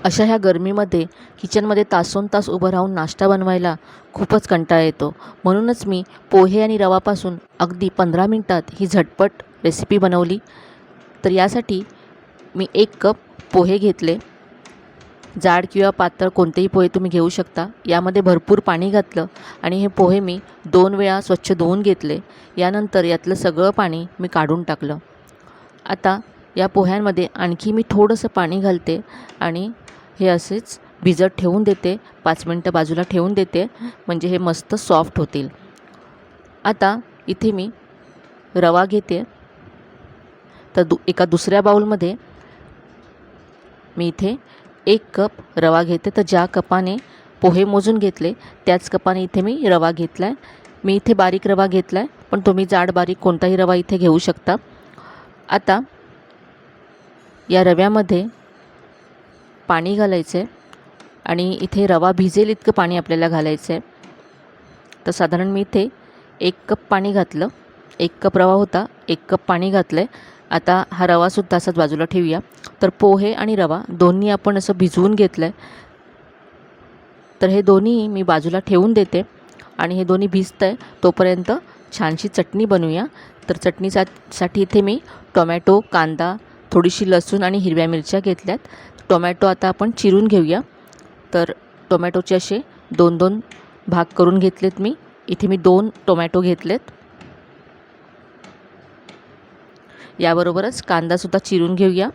अशा ह्या गरमीमध्ये किचनमध्ये तासोनतास उभं राहून नाश्ता बनवायला खूपच कंटाळा येतो. म्हणूनच मी पोहे आणि रवापासून अगदी 15 मिनिटात ही झटपट रेसिपी बनवली. तर यासाठी मी 1 कप पोहे घेतले. जाड किंवा पातळ कोणतेही पोहे तुम्ही घेऊ शकता. यामध्ये भरपूर पाणी घातलं आणि हे पोहे मी 2 वेळा स्वच्छ धुवून घेतले. यानंतर यातलं सगळं पाणी मी काढून टाकलं. आता या पोह्यांमध्ये आणखी मी थोडंसं पाणी घालते आणि हे असेच भिजत ठेवून देते. 5 मिनटं बाजूला ठेवून देते, म्हणजे हे मस्त सॉफ्ट होतील. आता इथे मी रवा घेते. तर एका दुसऱ्या बाउलमध्ये मी इथे 1 कप रवा घेते. तर ज्या कपाने पोहे मोजून घेतले त्याच कपाने इथे मी रवा घेतला आहे. मी इथे बारीक रवा घेतला आहे, पण तुम्ही जाड बारीक कोणताही रवा इथे घेऊ शकता. आता या रव्यामध्ये पाणी घालायचं आहे आणि इथे रवा भिजेल इतकं पाणी आपल्याला घालायचं आहे. तर साधारण मी इथे 1 कप पाणी घातलं. 1 कप रवा होता, 1 कप पाणी घातलं आहे. आता हा रवासुद्धा असाच बाजूला ठेवूया. तर पोहे आणि रवा दोन्ही आपण असं भिजवून घेतलं आहे. तर हे दोन्ही मी बाजूला ठेवून देते आणि हे दोन्ही भिजतं आहे तोपर्यंत छानशी चटणी बनवूया. तर चटणीसाठी इथे मी टोमॅटो, कांदा, थोडीशी लसूण आणि हिरव्या मिरच्या घेतल्यात. टोमॅटो आता आपण चिरून घेऊया. तर टोमॅटोचे असे 2-2 भाग करून घेतलेत मी. इथे मी 2 टोमॅटो घेतलेत. याबरोबरच कांदासुद्धा चिरून घेऊया.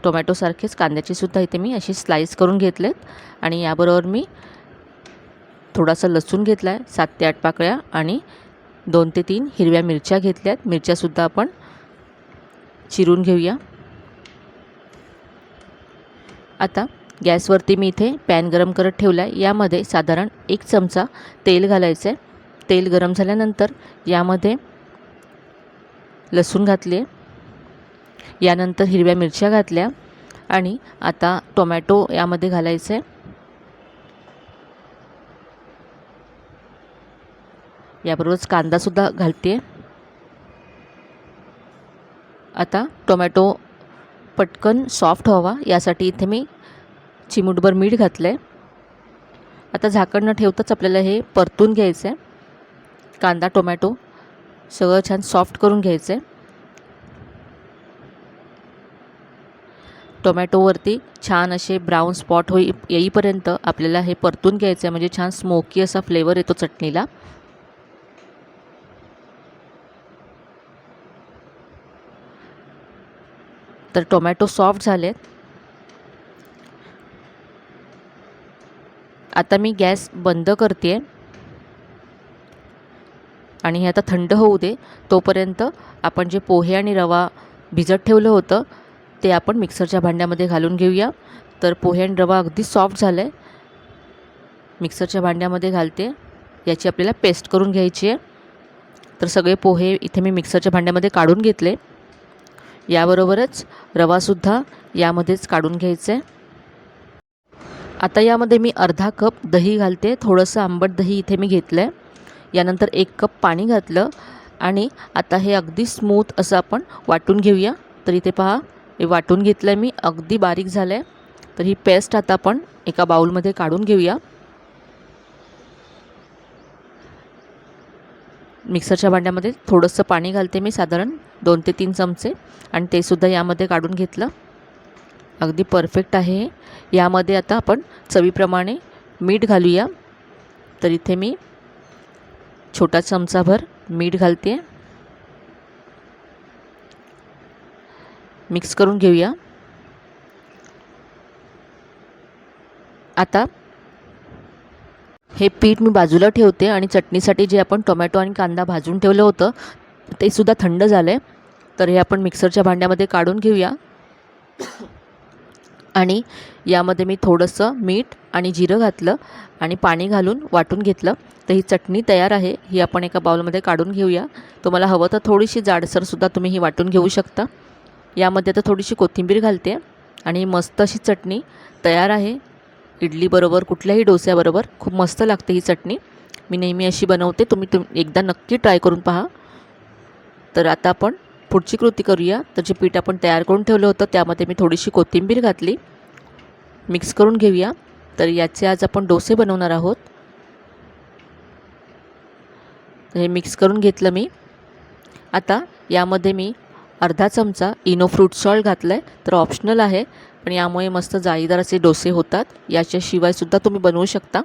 टोमॅटोसारखेच कांद्याचेसुद्धा इथे मी असे स्लाईस करून घेतलेत आणि याबरोबर मी थोडासा लसूण घेतला आहे, 7 ते 8 पाकळ्या, आणि 2 ते 3 हिरव्या मिरच्या घेतल्यात. मिरच्यासुद्धा आपण चिरून घेऊया. आता गॅसवरती मी इथे पॅन गरम करत ठेवला आहे. यामध्ये साधारण 1 चमचा तेल घालायचं आहे. तेल गरम झाल्यानंतर यामध्ये लसूण घातले, यानंतर हिरव्या मिरच्या घातल्या आणि आता टोमॅटो यामध्ये घालायचं आहे. याबरोबरच कांदासुद्धा घालते. आता टोमॅटो पटकन सॉफ्ट व्हावा यासाठी इथे मी चिमूटभर मीठ घातलं आहे. आता झाकण न ठेवताच आपल्याला हे परतून घ्यायचं आहे. कांदा टोमॅटो सगळं छान सॉफ्ट करून घ्यायचं आहे. टोमॅटोवरती छान असे ब्राऊन स्पॉट येईपर्यंत आपल्याला हे परतून घ्यायचं आहे, म्हणजे छान स्मोकी असा फ्लेवर येतो चटणीला. तर टोमॅटो सॉफ्ट झालेत. आता मी गॅस बंद करते आणि हे आता थंड होऊ दे. तोपर्यंत आपण जे पोहे आणि रवा भिजत ठेवलं होतं ते आपण मिक्सरच्या भांड्यामध्ये घालून घेऊया. तर पोहे आणि रवा अगदी सॉफ्ट झालं आहे. मिक्सरच्या भांड्यामध्ये घालते. याची आपल्याला पेस्ट करून घ्यायची आहे. तर सगळे पोहे इथे मी मिक्सरच्या भांड्यामध्ये काढून घेतले. याबरोबरच रवासुद्धा यामध्येच काढून घ्यायचं आहे. आता यामध्ये मी अर्धा कप दही घालते. थोडंसं आंबट दही इथे मी घेतलं आहे. यानंतर 1 कप पाणी घातलं आणि आता हे अगदी स्मूथ असं आपण वाटून घेऊया. तर इथे पहा, हे वाटून घेतलं आहे मी, अगदी बारीक झालं आहे. तर ही पेस्ट आता आपण एका बाउलमध्ये काढून घेऊया. मिक्सरच्या भांड्यामध्ये थोडंसं पाणी घालते मी, साधारण 2 ते 3 चमचे, आणि ते सुद्धा यामध्ये काढून घेतलं. अगदी परफेक्ट आहे. यामध्ये आता आपण चवीप्रमाणे मीठ घालूया. तर इथे मी छोटा चमचाभर मीठ घालते. मिक्स करून घेऊया. आता हे पीठ मी बाजूला ठेवते आणि चटणीसाठी जे आपण टोमॅटो आणि कांदा भाजून ठेवलं होतं ते सुद्धा थंड झालं आहे. तर हे आपण मिक्सरच्या भांड्यामध्ये काढून घेऊया आणि यामध्ये मी थोडंसं मीठ आणि जिरं घातलं आणि पाणी घालून वाटून घेतलं. तर ही चटणी तयार आहे. ही आपण एका बाउलमध्ये काढून घेऊया. तुम्हाला हवं तर थोडीशी जाडसरसुद्धा तुम्ही ही वाटून घेऊ शकता. यामध्ये आता थोडीशी कोथिंबीर घालते आणि मस्त अशी चटणी तयार आहे. इडलीबरोबर, कुठल्याही डोस्याबरोबर खूप मस्त लागते ही चटणी. मी नेहमी अशी बनवते. तुम्ही एकदा नक्की ट्राय करून पहा. तर आता आपण पुढची कृती करूया. तर जे पीठ आपण तयार करून ठेवलं होतं त्यामध्ये मी थोडीशी कोथिंबीर घातली. मिक्स करून घेऊया. तर याचे आज आपण डोसे बनवणार आहोत. हे मिक्स करून घेतलं मी. आता यामध्ये मी अर्धा चमचा इनो फ्रूट सॉल्ट घातलं आहे. तर ऑप्शनल आहे, पण यामुळे मस्त जाळीदार असे डोसे होतात. याच्याशिवायसुद्धा तुम्ही बनवू शकता.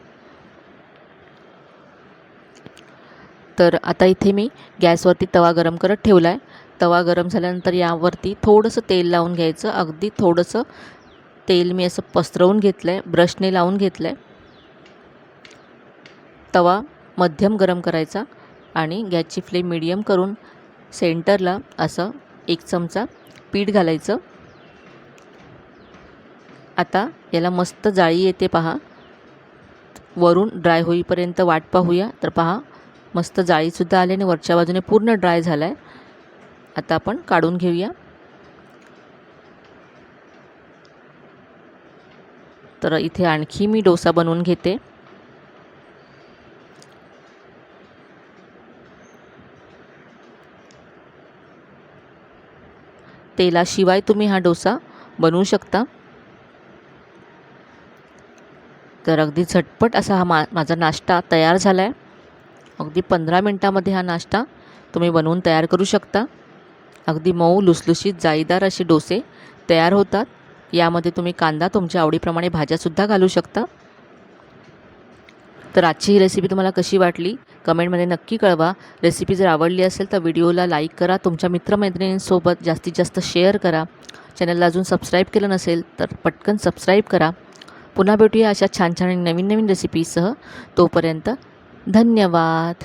तर आता इथे मी गॅसवरती तवा गरम करत ठेवला आहे. तवा गरम झाल्यानंतर यावरती थोडंसं तेल लावून घ्यायचं. अगदी थोडंसं तेल मी असं पसरवून घेतलं आहे, ब्रशने लावून घेतलं आहे. तवा मध्यम गरम करायचा आणि गॅसची फ्लेम मीडियम करून सेंटरला असं 1 चमचा पीठ घालायचं. आता याला मस्त जाळी येते पहा. वरून ड्राय होईपर्यंत वाट पाहूया. तर पहा, मस्त जाळीसुद्धा आली आणि वरच्या बाजूने पूर्ण ड्राय झाला आहे. आता आपण काढून घेऊया. तर इथे आणखी मी डोसा बनवून घेते. तेलाशिवाय तुम्ही हा डोसा बनवू शकता. तर अगदी झटपट असा हा माझा नाश्ता तयार झाला आहे. अगदी 15 मिनटामध्ये हा नाश्ता तुम्ही बनवून तयार करू शकता. अगदी मऊ लुसलुशीत जाळीदार असे डोसे तयार होतात. यामध्ये तुम्ही कांदा तुमच्या आवडीप्रमाणे भाज्यासुद्धा घालू शकता. तर आजची ही रेसिपी तुम्हाला कशी वाटली कमेंटमध्ये नक्की कळवा. रेसिपी जर आवडली असेल तर व्हिडिओला लाईक करा. तुमच्या मित्रमैत्रिणींसोबत जास्तीत जास्त शेअर करा. चॅनलला अजून सबस्क्राईब केलं नसेल तर पटकन सबस्क्राईब करा. पुन्हा भेटूया अशा छान छान नवीन नवीन रेसिपीसह. तोपर्यंत धन्यवाद.